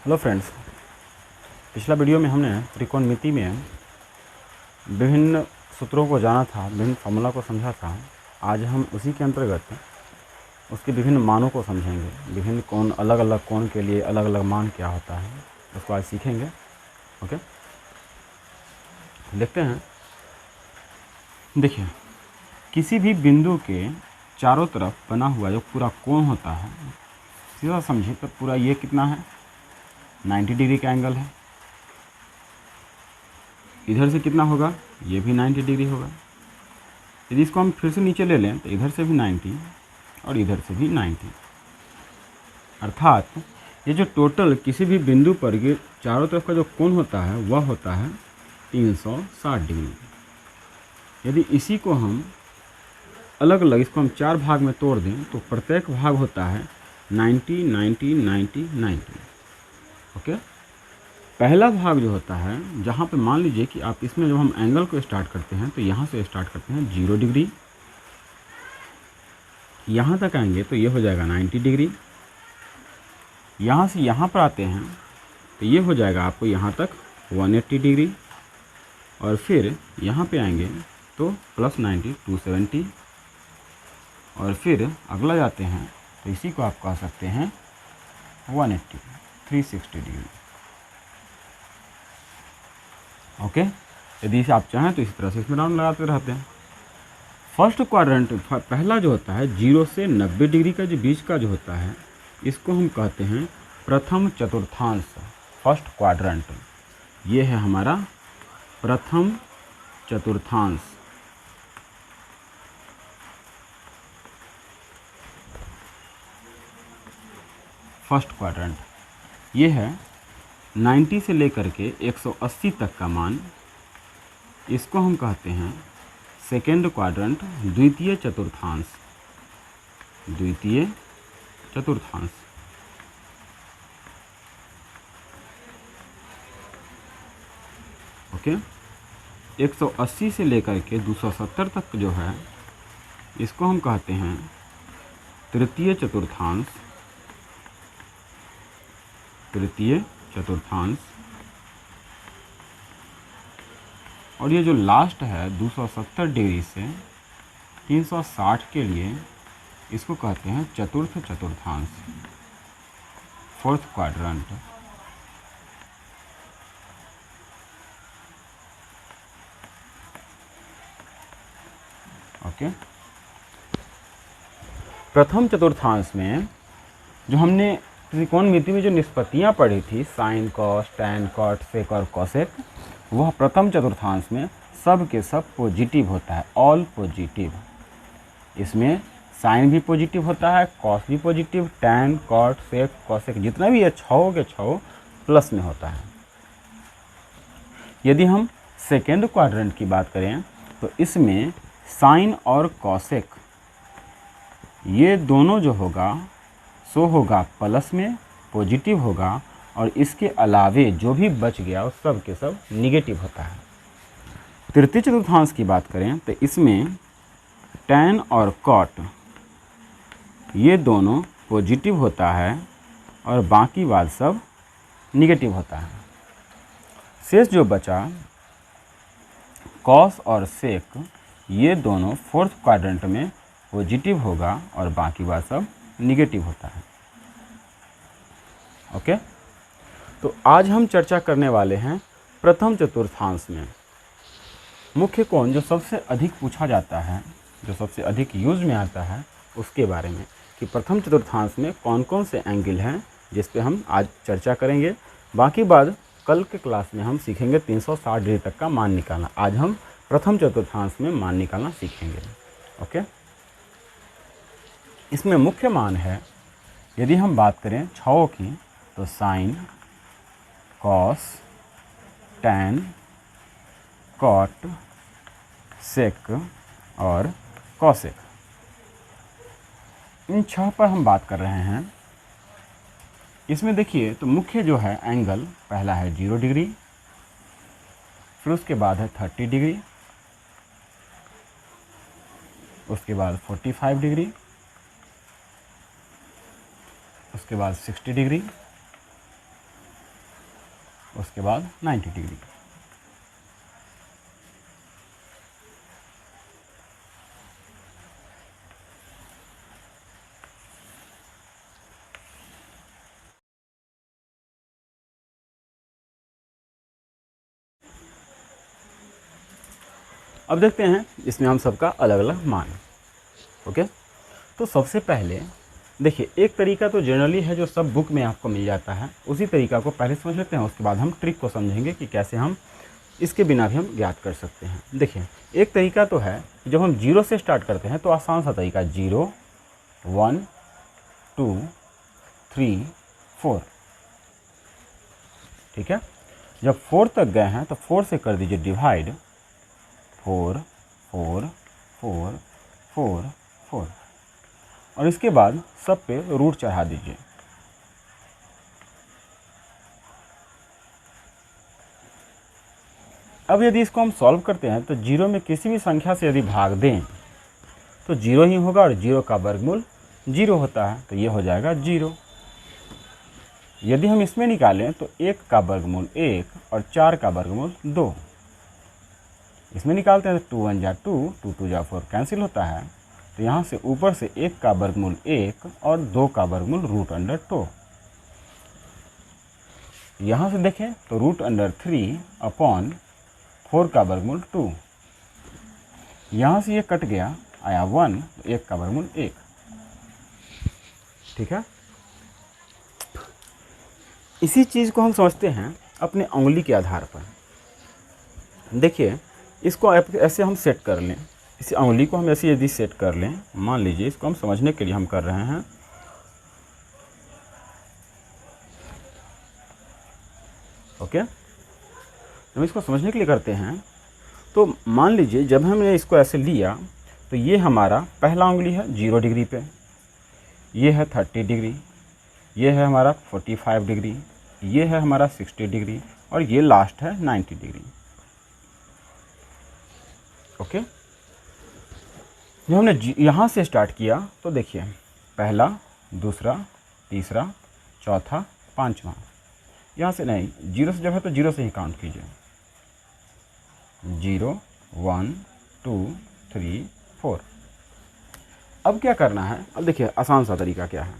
Hello friends, पिछला video में हमने त्रिकोणमिति में विभिन्न सूत्रों को जाना था, विभिन्न फॉर्मूला को समझा था। आज हम उसी के अंतर्गत उसके विभिन्न मानों को समझेंगे। विभिन्न कोण, अलग अलग कोण के लिए अलग अलग मान क्या होता है, उसको आज सीखेंगे। ओके, देखते हैं। देखिए, किसी भी बिंदु के चारों तरफ बना हुआ जो पूरा कोण होता है, सीधा समझिए तो पूरा ये कितना है, 90 डिग्री का एंगल है। इधर से कितना होगा, ये भी 90 डिग्री होगा। यदि इसको हम फिर से नीचे ले लें तो इधर से भी 90 और इधर से भी 90, अर्थात ये जो टोटल किसी भी बिंदु पर ये चारों तरफ का जो कोण होता है वह होता है 360 डिग्री। यदि इसी को हम अलग अलग, इसको हम 4 भाग में तोड़ दें तो प्रत्येक भाग होता है 90 90 90 90। ओके, पहला भाग जो होता है, जहाँ पे मान लीजिए कि आप इसमें जब हम एंगल को स्टार्ट करते हैं तो यहाँ से स्टार्ट करते हैं 0 डिग्री, यहाँ तक आएंगे तो ये हो जाएगा 90 डिग्री। यहाँ से यहाँ पर आते हैं तो ये हो जाएगा आपको यहाँ तक 180 डिग्री, और फिर यहाँ पे आएंगे तो प्लस 90 270, और फिर अगला जाते हैं तो इसी को आप कह सकते हैं 180 360 डिग्री। ओके, यदि आप चाहें तो इसी तरह से इसमें राउंड लगाते रहते हैं। फर्स्ट क्वाड्रेंट, पहला जो होता है 0 से 90 डिग्री का जो बीच का जो होता है, इसको हम कहते हैं प्रथम चतुर्थांश, फर्स्ट क्वाड्रेंट। ये है हमारा प्रथम चतुर्थांश। फर्स्ट क्वाड्रेंट ये है 90 से लेकर के 180 तक का मान, इसको हम कहते हैं सेकेंड क्वाड्रेंट, द्वितीय चतुर्थांश। द्वितीय चतुर्थांश। ओके, 180 से लेकर के 270 तक जो है, इसको हम कहते हैं तृतीय चतुर्थांश। तृतीय चतुर्थांश। और ये जो लास्ट है 270 डिग्री से 360 के लिए, इसको कहते हैं चतुर्थ चतुर्थांश, फोर्थ क्वाड्रेंट। ओके, प्रथम चतुर्थांश में जो हमने त्रिकोणमिति में जो निष्पत्तियाँ पढ़ी थी, साइन कॉस, टैन कॉट, सेक और कॉसेक, वह प्रथम चतुर्थांश में सब के सब पॉजिटिव होता है, ऑल पॉजिटिव। इसमें साइन भी पॉजिटिव होता है, कॉस भी positive, tan cot sec cosec जितना भी है 6 के 6 प्लस में होता है। यदि हम सेकेंड क्वाड्रेंट की बात करें तो इसमें साइन और कॉसेक ये दोनों जो होगा सो होगा प्लस में, पॉजिटिव होगा, और इसके अलावे जो भी बच गया वो सब के सब निगेटिव होता है। तृतीय चतुर्थांश की बात करें तो इसमें टैन और कॉट ये दोनों पॉजिटिव होता है और बाकी बात सब निगेटिव होता है। शेष जो बचा कॉस और सेक, ये दोनों फोर्थ क्वाड्रेंट में पॉजिटिव होगा और बाकी बात सब निगेटिव होता है। ओके, तो आज हम चर्चा करने वाले हैं प्रथम चतुर्थांश में मुख्य कोण जो सबसे अधिक पूछा जाता है, जो सबसे अधिक यूज में आता है, उसके बारे में कि प्रथम चतुर्थांश में कौन कौन से एंगल हैं, जिस पे हम आज चर्चा करेंगे। बाकी बात कल के क्लास में हम सीखेंगे 360 डिग्री तक का मान निकालना। आज हम प्रथम चतुर्थांश में मान निकालना सीखेंगे। ओके, इसमें मुख्य मान है, यदि हम बात करें 6 की तो साइन, कॉस, टैन, कॉट, सेक और कॉसेक, इन 6 पर हम बात कर रहे हैं। इसमें देखिए तो मुख्य जो है एंगल, पहला है 0 डिग्री, फिर उसके बाद है 30 डिग्री, उसके बाद 45 डिग्री, उसके बाद 60 डिग्री, उसके बाद 90 डिग्री। अब देखते हैं इसमें हम सबका अलग अलग मान। ओके, तो सबसे पहले देखिए, एक तरीका तो जनरली है जो सब बुक में आपको मिल जाता है, उसी तरीका को पहले समझ लेते हैं, उसके बाद हम ट्रिक को समझेंगे कि कैसे हम इसके बिना भी हम ज्ञात कर सकते हैं। देखिए, एक तरीका तो है जब हम 0 से स्टार्ट करते हैं तो आसान सा तरीका 0 1 2 3 4, ठीक है। जब 4 तक गए हैं तो 4 से कर दीजिए डिवाइड, 4 4 4 4 4, और इसके बाद सब पे रूट चढ़ा दीजिए। अब यदि इसको हम सॉल्व करते हैं तो 0 में किसी भी संख्या से यदि भाग दें तो 0 ही होगा, और 0 का वर्गमूल 0 होता है, तो ये हो जाएगा 0। यदि हम इसमें निकालें तो 1 का वर्गमूल 1 और 4 का वर्गमूल 2। इसमें निकालते हैं तो 2 1 जा 2, 2 2 जा 4 कैंसिल होता है, तो यहाँ से ऊपर से 1 का वर्गमूल 1 और 2 का वर्गमूल √2। यहाँ से देखें तो √3 अपॉन 4 का वर्गमूल 2। यहाँ से ये कट गया, आया 1, तो 1 का वर्गमूल 1, ठीक है। इसी चीज़ को हम समझते हैं अपने उंगली के आधार पर। देखिए, इसको ऐसे हम सेट कर लें, इसी उंगली को हम ऐसे यदि सेट कर लें, मान लीजिए इसको हम समझने के लिए हम कर रहे हैं। ओके, हम इसको समझने के लिए करते हैं, तो मान लीजिए जब हमने इसको ऐसे लिया तो ये हमारा पहला उंगली है 0 डिग्री पे, ये है 30 डिग्री, ये है हमारा 45 डिग्री, ये है हमारा 60 डिग्री, और ये लास्ट है 90 डिग्री। ओके, जब हमने यहाँ से स्टार्ट किया तो देखिए, पहला, दूसरा, तीसरा, चौथा, पांचवा, यहाँ से नहीं, 0 से जब है तो 0 से ही काउंट कीजिए। 0 1 2 3 4। अब क्या करना है, अब देखिए आसान सा तरीका क्या है।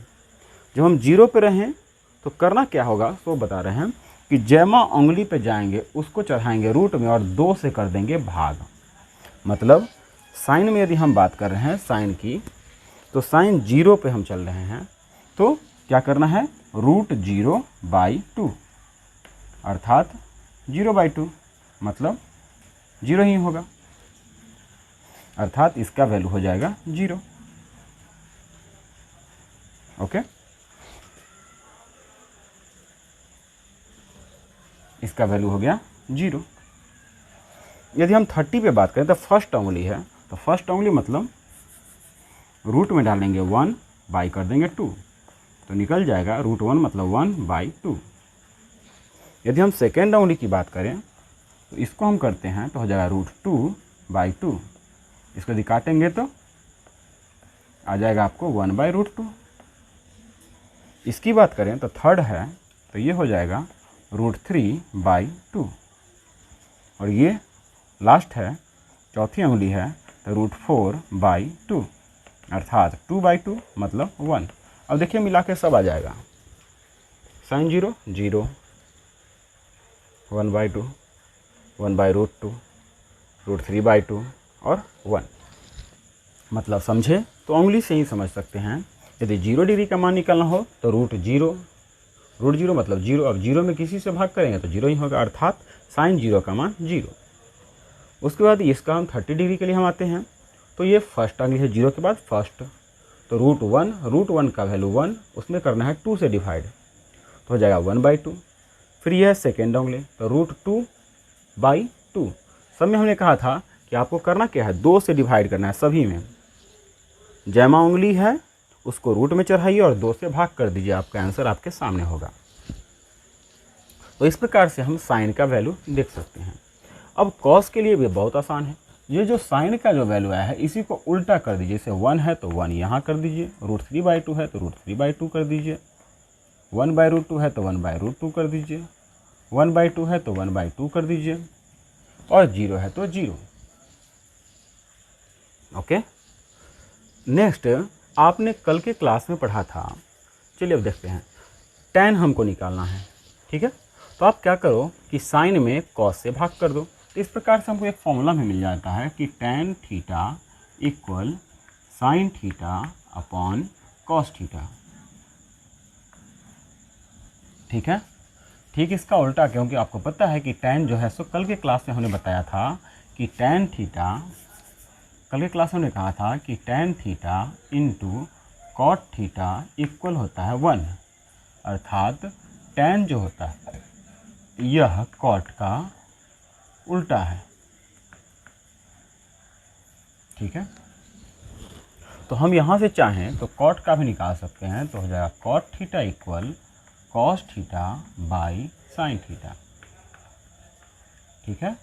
जब हम 0 पे रहें तो करना क्या होगा, तो बता रहे हैं कि जैमा उंगली पे जाएंगे उसको चढ़ाएंगे रूट में और 2 से कर देंगे भाग। मतलब साइन में यदि हम बात कर रहे हैं साइन की, तो साइन 0 पे हम चल रहे हैं, तो क्या करना है, √0/2, अर्थात 0/2 मतलब 0 ही होगा, अर्थात इसका वैल्यू हो जाएगा 0। ओके, इसका वैल्यू हो गया 0। यदि हम 30 पे बात करें तो फर्स्ट उंगली है, तो फर्स्ट उंगली मतलब रूट में डालेंगे 1 बाई कर देंगे 2, तो निकल जाएगा √1 मतलब 1/2। यदि हम सेकेंड उंगली की बात करें तो इसको हम करते हैं तो हो जाएगा √2/2। इसको यदि काटेंगे तो आ जाएगा आपको 1/√2। इसकी बात करें तो थर्ड है, तो ये हो जाएगा √3/2, और ये लास्ट है, चौथी उंगली है, तो √4/2, अर्थात 2/2 मतलब 1। अब देखिए मिला के सब आ जाएगा, साइन 0 0, 1/2, 1/√2, √3/2 और 1। मतलब समझे तो उंगली से ही समझ सकते हैं। यदि 0 डिग्री का मान निकालना हो तो √0 मतलब 0। अब 0 में किसी से भाग करेंगे तो 0 ही होगा, अर्थात साइन 0 का मान 0। उसके बाद इसका हम 30 डिग्री के लिए हम आते हैं, तो ये फर्स्ट उंगली है 0 के बाद फर्स्ट, तो √1 का वैल्यू 1, उसमें करना है 2 से डिवाइड, तो हो जाएगा 1/2। फिर यह है सेकेंड उंगली, तो √2/2। सब में हमने कहा था कि आपको करना क्या है, 2 से डिवाइड करना है सभी में। जैमा उंगली है उसको रूट में चढ़ाइए और 2 से भाग कर दीजिए, आपका आंसर आपके सामने होगा। तो इस प्रकार से हम साइन का वैल्यू देख सकते हैं। अब कॉस के लिए भी बहुत आसान है। ये जो साइन का जो वैल्यू आया है इसी को उल्टा कर दीजिए। जैसे 1 है तो 1 यहाँ कर दीजिए, √3/2 है तो √3/2 कर दीजिए, 1/√2 है तो 1/√2 कर दीजिए, 1/2 है तो 1/2 कर दीजिए, और 0 है तो 0। ओके। नेक्स्ट, आपने कल के क्लास में पढ़ा था, चलिए अब देखते हैं, tan हमको निकालना है। ठीक है, तो आप क्या करो कि साइन में कॉस से भाग कर दो। तो इस प्रकार से हमको एक फॉर्मूला में मिल जाता है कि tan theta equal sine theta upon cos theta. ठीक है, ठीक इसका उल्टा, क्योंकि आपको पता है कि tan जो है सो कल के क्लास में हमने बताया था कि tan थीटा, कल के क्लास में हमने कहा था कि tan theta into cot theta equal होता है 1, अर्थात tan जो होता है यह कॉट का उल्टा है। ठीक है, तो हम यहाँ से चाहें तो कॉट का भी निकाल सकते हैं, तो हो जाएगा cot theta equal cos theta by sine theta. ठीक है,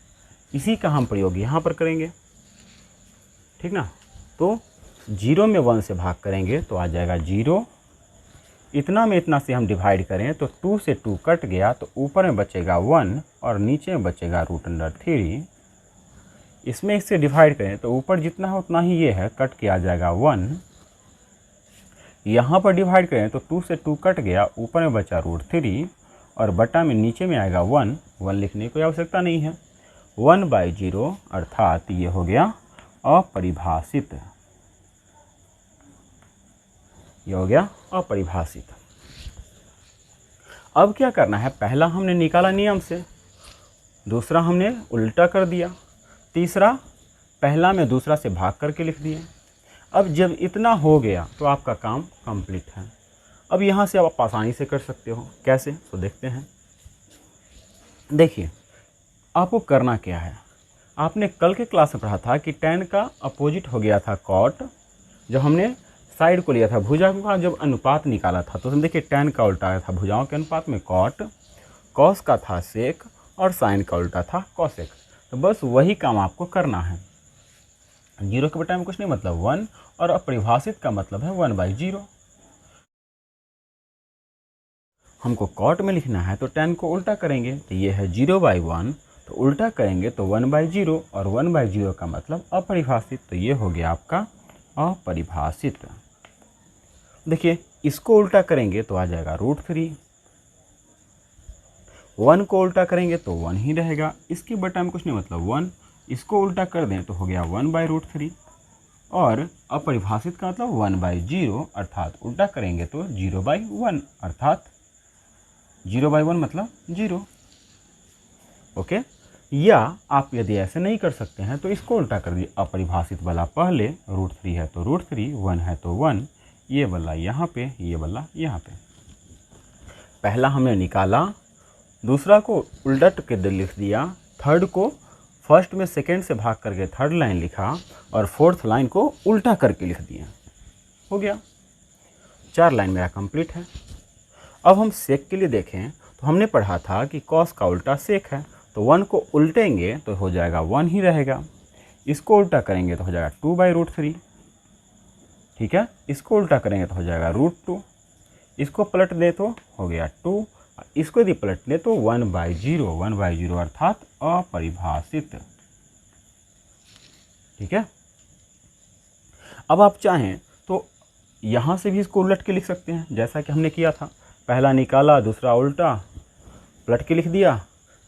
इसी का हम प्रयोग यहाँ पर करेंगे। ठीक ना, तो 0 में 1 से भाग करेंगे तो आ जाएगा 0, इतना में इतना से हम डिवाइड करें तो 2 से 2 कट गया, तो ऊपर में बचेगा 1 और नीचे में बचेगा √3। इसमें इससे डिवाइड करें तो ऊपर जितना है उतना ही ये है, कट के आ जाएगा 1। यहाँ पर डिवाइड करें तो 2 से 2 कट गया, ऊपर में बचा √3 और बटा में नीचे में आएगा 1। 1 लिखने की कोई आवश्यकता नहीं है, 1/0 अर्थात ये हो गया अपरिभाषित। ये हो गया अपरिभाषित। अब क्या करना है, पहला हमने निकाला नियम से, दूसरा हमने उल्टा कर दिया, तीसरा पहला में दूसरा से भाग करके लिख दिए। अब जब इतना हो गया तो आपका काम कंप्लीट है। अब यहाँ से आप आसानी से कर सकते हो, कैसे तो देखते हैं। देखिए आपको करना क्या है, आपने कल के क्लास में पढ़ा था कि tan का अपोजिट हो गया था कॉट, जब हमने साइड को लिया था, भुजा का जब अनुपात निकाला था तो देखिए tan का उल्टा आया था भुजाओं के अनुपात में कॉट, कॉस का था सेक और साइन का उल्टा था कॉसेक। तो बस वही काम आपको करना है। 0 के बटा में कुछ नहीं मतलब 1, और अपरिभाषित का मतलब है 1/0। हमको कॉट में लिखना है तो tan को उल्टा करेंगे, तो ये है 0/1, तो उल्टा करेंगे तो 1/0, और 1/0 का मतलब अपरिभाषित, तो ये हो गया आपका अपरिभाषित। देखिए इसको उल्टा करेंगे तो आ जाएगा √3, 1 को उल्टा करेंगे तो 1 ही रहेगा, इसके बटा में कुछ नहीं मतलब 1, इसको उल्टा कर दें तो हो गया 1/√3, और अपरिभाषित का मतलब 1/0 अर्थात उल्टा करेंगे तो 0/1 अर्थात 0/1 मतलब 0। ओके, या आप यदि ऐसे नहीं कर सकते हैं तो इसको उल्टा कर दिए, अपरिभाषित वाला पहले, √3 है तो √3, 1 है तो 1, ये वाला यहाँ पे, ये वाला यहाँ पे। पहला हमने निकाला, दूसरा को उल्ट के लिख दिया, थर्ड को फर्स्ट में सेकेंड से भाग करके थर्ड लाइन लिखा, और फोर्थ लाइन को उल्टा करके लिख दिया। हो गया, 4 लाइन मेरा कंप्लीट है। अब हम सेक के लिए देखें तो हमने पढ़ा था कि कॉस का उल्टा सेक है, तो 1 को उल्टेंगे तो हो जाएगा 1 ही रहेगा, इसको उल्टा करेंगे तो हो जाएगा 2/√3। ठीक है, इसको उल्टा करेंगे तो हो जाएगा √2, इसको पलट दे तो हो गया 2, इसको यदि पलट ले तो 1/0, 1/0 अर्थात अपरिभाषित। ठीक है, अब आप चाहें तो यहाँ से भी इसको उलट के लिख सकते हैं, जैसा कि हमने किया था, पहला निकाला, दूसरा उल्टा, पलट के लिख दिया,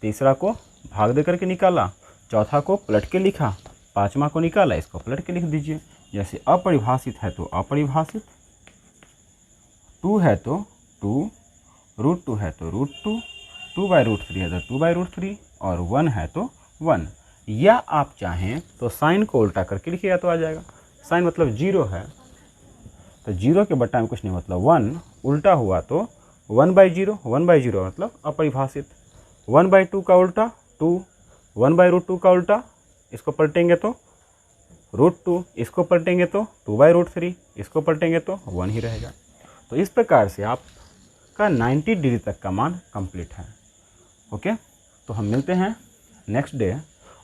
तीसरा को भाग दे करके निकाला, चौथा को पलट के लिखा, पांचवा को निकाला, इसको पलट के लिख दीजिए। जैसे अपरिभाषित है तो अपरिभाषित, 2 है तो 2, √2 है तो √2, 2/√3 है तो 2/√3, और 1 है तो 1। या आप चाहें तो साइन को उल्टा करके लिखिएगा तो आ जाएगा, साइन मतलब 0 है तो 0 के बटा में कुछ नहीं मतलब 1, उल्टा हुआ तो 1/0, 1/0 मतलब अपरिभाषित, 1/2 का उल्टा 2, 1/√2 का उल्टा, इसको पलटेंगे तो √2, इसको पलटेंगे तो 2/√3, इसको पलटेंगे तो 1 ही रहेगा। तो इस प्रकार से आपका 90 डिग्री तक का मान कंप्लीट है। ओके, तो हम मिलते हैं नेक्स्ट डे,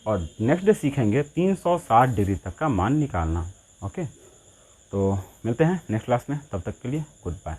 और नेक्स्ट डे सीखेंगे 360 डिग्री तक का मान निकालना। ओके, तो मिलते हैं नेक्स्ट क्लास में, तब तक के लिए गुड बाय।